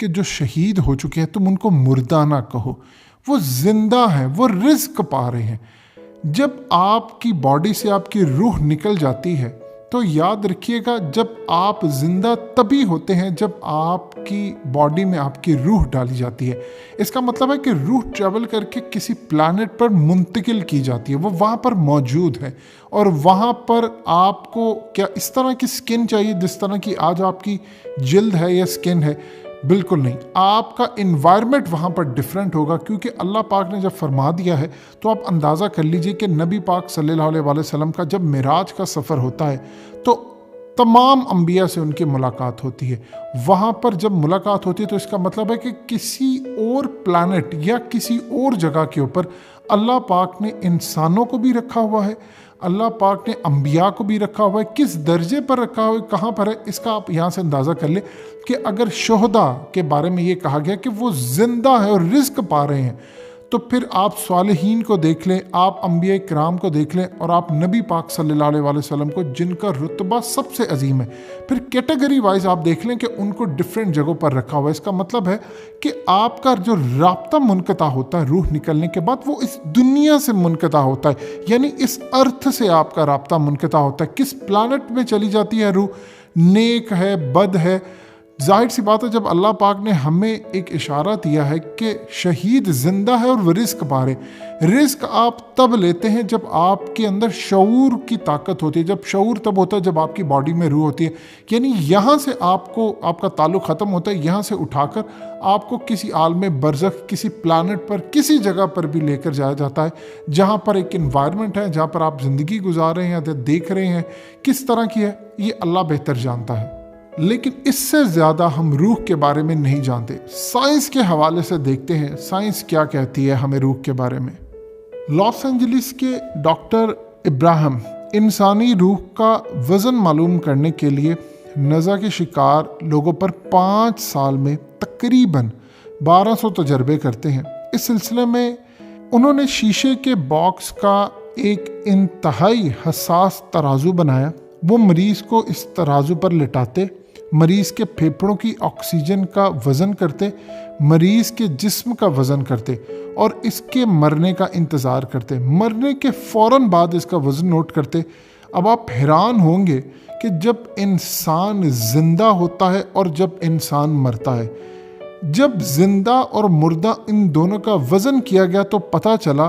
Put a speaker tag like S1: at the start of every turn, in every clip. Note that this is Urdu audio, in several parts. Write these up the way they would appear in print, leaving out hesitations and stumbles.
S1: کہ جو شہید ہو چکے ہیں تم ان کو مردہ نہ کہو، وہ زندہ ہیں، وہ رزق پا رہے ہیں۔ جب آپ کی باڈی سے آپ کی روح نکل جاتی ہے تو یاد رکھیے گا، جب آپ زندہ تبھی ہوتے ہیں جب آپ کی باڈی میں آپ کی روح ڈالی جاتی ہے۔ اس کا مطلب ہے کہ روح ٹریول کر کے کسی پلانٹ پر منتقل کی جاتی ہے، وہ وہاں پر موجود ہے، اور وہاں پر آپ کو کیا اس طرح کی سکن چاہیے جس طرح کی آج آپ کی جلد ہے یا سکن ہے؟ بالکل نہیں، آپ کا انوائرمنٹ وہاں پر ڈیفرنٹ ہوگا، کیونکہ اللہ پاک نے جب فرما دیا ہے تو آپ اندازہ کر لیجئے کہ نبی پاک صلی اللہ علیہ وسلم کا جب معراج کا سفر ہوتا ہے تو تمام انبیاء سے ان کی ملاقات ہوتی ہے۔ وہاں پر جب ملاقات ہوتی ہے تو اس کا مطلب ہے کہ کسی اور پلانٹ یا کسی اور جگہ کے اوپر اللہ پاک نے انسانوں کو بھی رکھا ہوا ہے، اللہ پاک نے انبیاء کو بھی رکھا ہوا ہے۔ کس درجے پر رکھا ہوا ہے، کہاں پر ہے، اس کا آپ یہاں سے اندازہ کر لیں کہ اگر شہداء کے بارے میں یہ کہا گیا کہ وہ زندہ ہے اور رزق پا رہے ہیں، تو پھر آپ صالحین کو دیکھ لیں، آپ انبیاء کرام کو دیکھ لیں، اور آپ نبی پاک صلی اللہ علیہ وسلم کو جن کا رتبہ سب سے عظیم ہے، پھر کیٹیگری وائز آپ دیکھ لیں کہ ان کو ڈیفرنٹ جگہوں پر رکھا ہوا ہے۔ اس کا مطلب ہے کہ آپ کا جو رابطہ منقطع ہوتا ہے روح نکلنے کے بعد، وہ اس دنیا سے منقطع ہوتا ہے، یعنی اس ارتھ سے آپ کا رابطہ منقطع ہوتا ہے۔ کس پلانٹ میں چلی جاتی ہے روح، نیک ہے، بد ہے؟ ظاہر سی بات ہے، جب اللہ پاک نے ہمیں ایک اشارہ دیا ہے کہ شہید زندہ ہے اور وہ رزق پا رہے، رزق آپ تب لیتے ہیں جب آپ کے اندر شعور کی طاقت ہوتی ہے، جب شعور تب ہوتا ہے جب آپ کی باڈی میں روح ہوتی ہے، یعنی یہاں سے آپ کا تعلق ختم ہوتا ہے، یہاں سے اٹھا کر آپ کو کسی عالم برزخ، کسی پلانٹ پر، کسی جگہ پر بھی لے کر جایا جاتا ہے جہاں پر ایک انوائرمنٹ ہے، جہاں پر آپ زندگی گزار رہے ہیں یا دیکھ رہے ہیں، کس طرح کی ہے یہ اللہ بہتر جانتا ہے۔ لیکن اس سے زیادہ ہم روح کے بارے میں نہیں جانتے۔ سائنس کے حوالے سے دیکھتے ہیں سائنس کیا کہتی ہے ہمیں روح کے بارے میں۔ لاس اینجلس کے ڈاکٹر ابراہم انسانی روح کا وزن معلوم کرنے کے لیے نزا کے شکار لوگوں پر 5 سال میں تقریباً 1200 تجربے کرتے ہیں۔ اس سلسلے میں انہوں نے شیشے کے باکس کا ایک انتہائی حساس ترازو بنایا، وہ مریض کو اس ترازو پر لٹاتے، مریض کے پھیپھڑوں کی آکسیجن کا وزن کرتے، مریض کے جسم کا وزن کرتے اور اس کے مرنے کا انتظار کرتے، مرنے کے فوراً بعد اس کا وزن نوٹ کرتے۔ اب آپ حیران ہوں گے کہ جب انسان زندہ ہوتا ہے اور جب انسان مرتا ہے، جب زندہ اور مردہ ان دونوں کا وزن کیا گیا تو پتہ چلا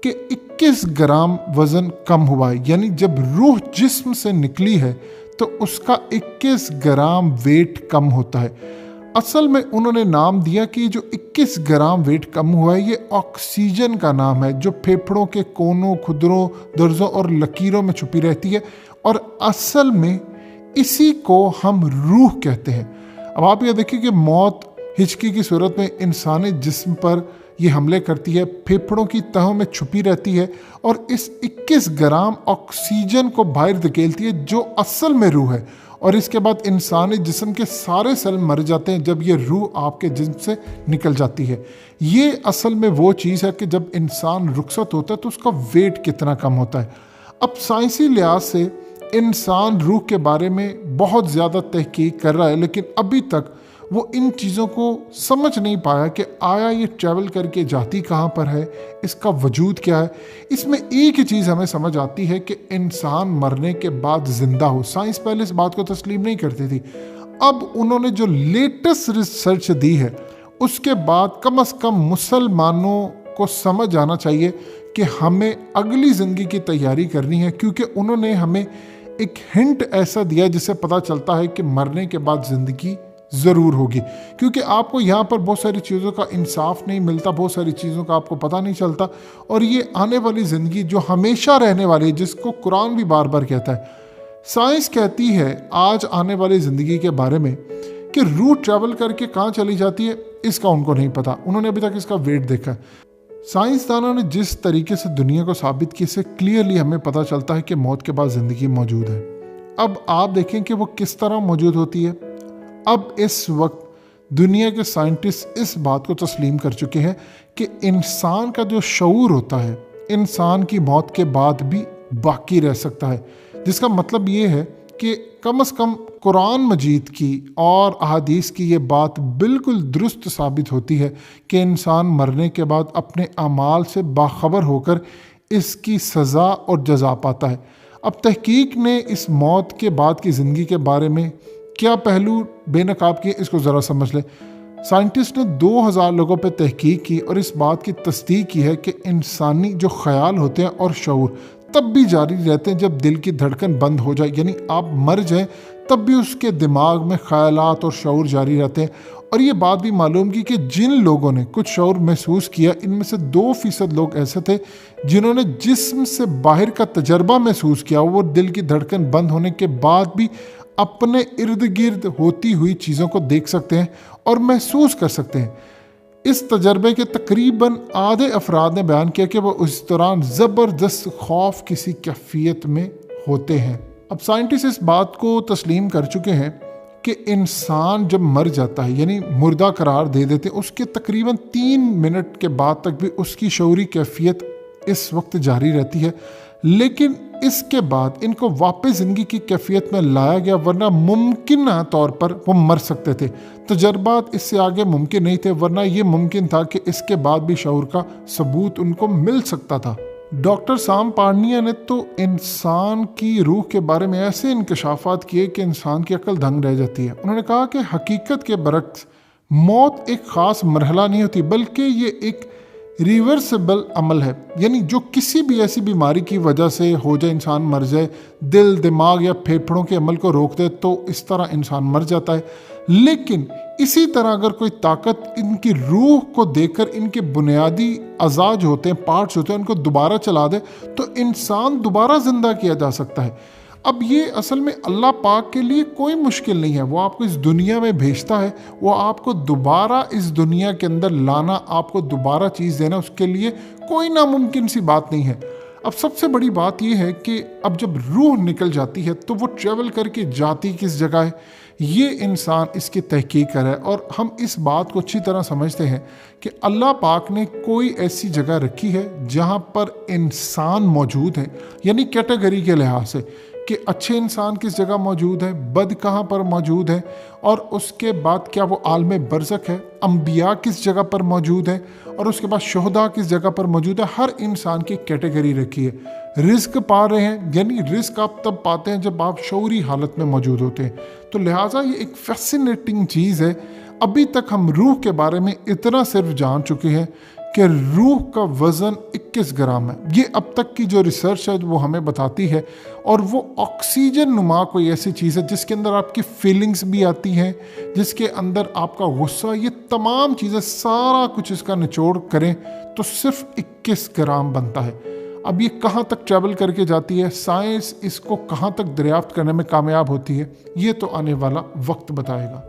S1: کہ 21 گرام وزن کم ہوا ہے، یعنی جب روح جسم سے نکلی ہے تو اس کا 21 گرام ویٹ کم ہوتا ہے۔ اصل میں انہوں نے نام دیا کہ جو 21 گرام ویٹ کم ہوا ہے یہ آکسیجن کا نام ہے، جو پھیپھڑوں کے کونوں، کھدروں، درزوں اور لکیروں میں چھپی رہتی ہے، اور اصل میں اسی کو ہم روح کہتے ہیں۔ اب آپ یہ دیکھیں کہ موت ہچکی کی صورت میں انسانی جسم پر یہ حملے کرتی ہے، پھیپھڑوں کی تہوں میں چھپی رہتی ہے اور اس 21 گرام آکسیجن کو باہر دھکیلتی ہے جو اصل میں روح ہے، اور اس کے بعد انسانی جسم کے سارے سیل مر جاتے ہیں جب یہ روح آپ کے جسم سے نکل جاتی ہے۔ یہ اصل میں وہ چیز ہے کہ جب انسان رخصت ہوتا ہے تو اس کا ویٹ کتنا کم ہوتا ہے۔ اب سائنسی لحاظ سے انسان روح کے بارے میں بہت زیادہ تحقیق کر رہا ہے، لیکن ابھی تک وہ ان چیزوں کو سمجھ نہیں پایا کہ آیا یہ ٹریول کر کے جاتی کہاں پر ہے، اس کا وجود کیا ہے۔ اس میں ایک ہی چیز ہمیں سمجھ آتی ہے کہ انسان مرنے کے بعد زندہ ہو۔ سائنس پہلے اس بات کو تسلیم نہیں کرتی تھی، اب انہوں نے جو لیٹسٹ ریسرچ دی ہے اس کے بعد کم از کم مسلمانوں کو سمجھ آنا چاہیے کہ ہمیں اگلی زندگی کی تیاری کرنی ہے، کیونکہ انہوں نے ہمیں ایک ہنٹ ایسا دیا جس سے پتہ چلتا ہے کہ مرنے کے بعد زندگی ضرور ہوگی، کیونکہ آپ کو یہاں پر بہت ساری چیزوں کا انصاف نہیں ملتا، بہت ساری چیزوں کا آپ کو پتہ نہیں چلتا، اور یہ آنے والی زندگی جو ہمیشہ رہنے والی ہے، جس کو قرآن بھی بار بار کہتا ہے، سائنس کہتی ہے آج آنے والی زندگی کے بارے میں کہ روح ٹریول کر کے کہاں چلی جاتی ہے اس کا ان کو نہیں پتا، انہوں نے ابھی تک اس کا ویٹ دیکھا ہے۔ سائنسدانوں نے جس طریقے سے دنیا کو ثابت کی، اس سے کلیئرلی ہمیں پتہ چلتا ہے کہ موت کے بعد زندگی موجود ہے۔ اب آپ دیکھیں کہ وہ کس طرح موجود ہوتی ہے۔ اب اس وقت دنیا کے سائنٹسٹ اس بات کو تسلیم کر چکے ہیں کہ انسان کا جو شعور ہوتا ہے انسان کی موت کے بعد بھی باقی رہ سکتا ہے، جس کا مطلب یہ ہے کہ کم از کم قرآن مجید کی اور احادیث کی یہ بات بالکل درست ثابت ہوتی ہے کہ انسان مرنے کے بعد اپنے اعمال سے باخبر ہو کر اس کی سزا اور جزا پاتا ہے۔ اب تحقیق نے اس موت کے بعد کی زندگی کے بارے میں کیا پہلو بے نقاب کیے، اس کو ذرا سمجھ لیں۔ سائنٹسٹ نے 2000 لوگوں پہ تحقیق کی اور اس بات کی تصدیق کی ہے کہ انسانی جو خیال ہوتے ہیں اور شعور تب بھی جاری رہتے ہیں جب دل کی دھڑکن بند ہو جائے، یعنی آپ مر جائیں تب بھی اس کے دماغ میں خیالات اور شعور جاری رہتے ہیں۔ اور یہ بات بھی معلوم کی کہ جن لوگوں نے کچھ شعور محسوس کیا، ان میں سے 2% لوگ ایسے تھے جنہوں نے جسم سے باہر کا تجربہ محسوس کیا۔ وہ دل کی دھڑکن بند ہونے کے بعد بھی اپنے ارد گرد ہوتی ہوئی چیزوں کو دیکھ سکتے ہیں اور محسوس کر سکتے ہیں۔ اس تجربے کے تقریباً آدھے افراد نے بیان کیا کہ وہ اس دوران زبردست خوف کسی کیفیت میں ہوتے ہیں۔ اب سائنٹسٹ اس بات کو تسلیم کر چکے ہیں کہ انسان جب مر جاتا ہے، یعنی مردہ قرار دے دیتے ہیں، اس کے تقریباً 3 منٹ کے بعد تک بھی اس کی شعوری کیفیت اس وقت جاری رہتی ہے، لیکن اس کے بعد ان کو واپس زندگی کی کیفیت میں لایا گیا، ورنہ ممکنہ طور پر وہ مر سکتے تھے۔ تجربات اس سے آگے ممکن نہیں تھے، ورنہ یہ ممکن تھا کہ اس کے بعد بھی شعور کا ثبوت ان کو مل سکتا تھا۔ ڈاکٹر سام پارنیا نے تو انسان کی روح کے بارے میں ایسے انکشافات کیے کہ انسان کی عقل دنگ رہ جاتی ہے۔ انہوں نے کہا کہ حقیقت کے برعکس موت ایک خاص مرحلہ نہیں ہوتی، بلکہ یہ ایک ریورسبل عمل ہے، یعنی جو کسی بھی ایسی بیماری کی وجہ سے ہو جائے، انسان مر جائے، دل، دماغ یا پھیپھڑوں کے عمل کو روک دے تو اس طرح انسان مر جاتا ہے۔ لیکن اسی طرح اگر کوئی طاقت ان کی روح کو دے کر ان کے بنیادی اعضاء جو ہوتے ہیں، پارٹس ہوتے ہیں، ان کو دوبارہ چلا دے تو انسان دوبارہ زندہ کیا جا سکتا ہے۔ اب یہ اصل میں اللہ پاک کے لیے کوئی مشکل نہیں ہے، وہ آپ کو اس دنیا میں بھیجتا ہے، وہ آپ کو دوبارہ اس دنیا کے اندر لانا، آپ کو دوبارہ چیز دینا، اس کے لیے کوئی ناممکن سی بات نہیں ہے۔ اب سب سے بڑی بات یہ ہے کہ اب جب روح نکل جاتی ہے تو وہ ٹریول کر کے جاتی کس جگہ ہے، یہ انسان اس کی تحقیق کرے، اور ہم اس بات کو اچھی طرح سمجھتے ہیں کہ اللہ پاک نے کوئی ایسی جگہ رکھی ہے جہاں پر انسان موجود ہے، یعنی کیٹیگری کے لحاظ سے کہ اچھے انسان کس جگہ موجود ہے، بد کہاں پر موجود ہے، اور اس کے بعد کیا وہ عالم برزخ ہے، انبیاء کس جگہ پر موجود ہے، اور اس کے بعد شہداء کس جگہ پر موجود ہے۔ ہر انسان کی کیٹیگری رکھی ہے۔ رزق پا رہے ہیں، یعنی رزق آپ تب پاتے ہیں جب آپ شعوری حالت میں موجود ہوتے ہیں، تو لہٰذا یہ ایک فیسینیٹنگ چیز ہے۔ ابھی تک ہم روح کے بارے میں اتنا صرف جان چکے ہیں کہ روح کا وزن 21 گرام ہے۔ یہ اب تک کی جو ریسرچ ہے وہ ہمیں بتاتی ہے، اور وہ آکسیجن نما کوئی ایسی چیز ہے جس کے اندر آپ کی فیلنگز بھی آتی ہیں، جس کے اندر آپ کا غصہ، یہ تمام چیزیں سارا کچھ اس کا نچوڑ کریں تو صرف 21 گرام بنتا ہے۔ اب یہ کہاں تک ٹریول کر کے جاتی ہے، سائنس اس کو کہاں تک دریافت کرنے میں کامیاب ہوتی ہے، یہ تو آنے والا وقت بتائے گا۔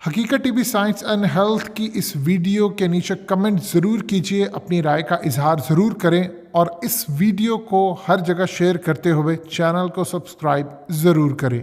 S1: حقیقت T V science and health کی اس ویڈیو کے نیچے کمنٹ ضرور کیجئے، اپنی رائے کا اظہار ضرور کریں، اور اس ویڈیو کو ہر جگہ شیئر کرتے ہوئے چینل کو سبسکرائب ضرور کریں۔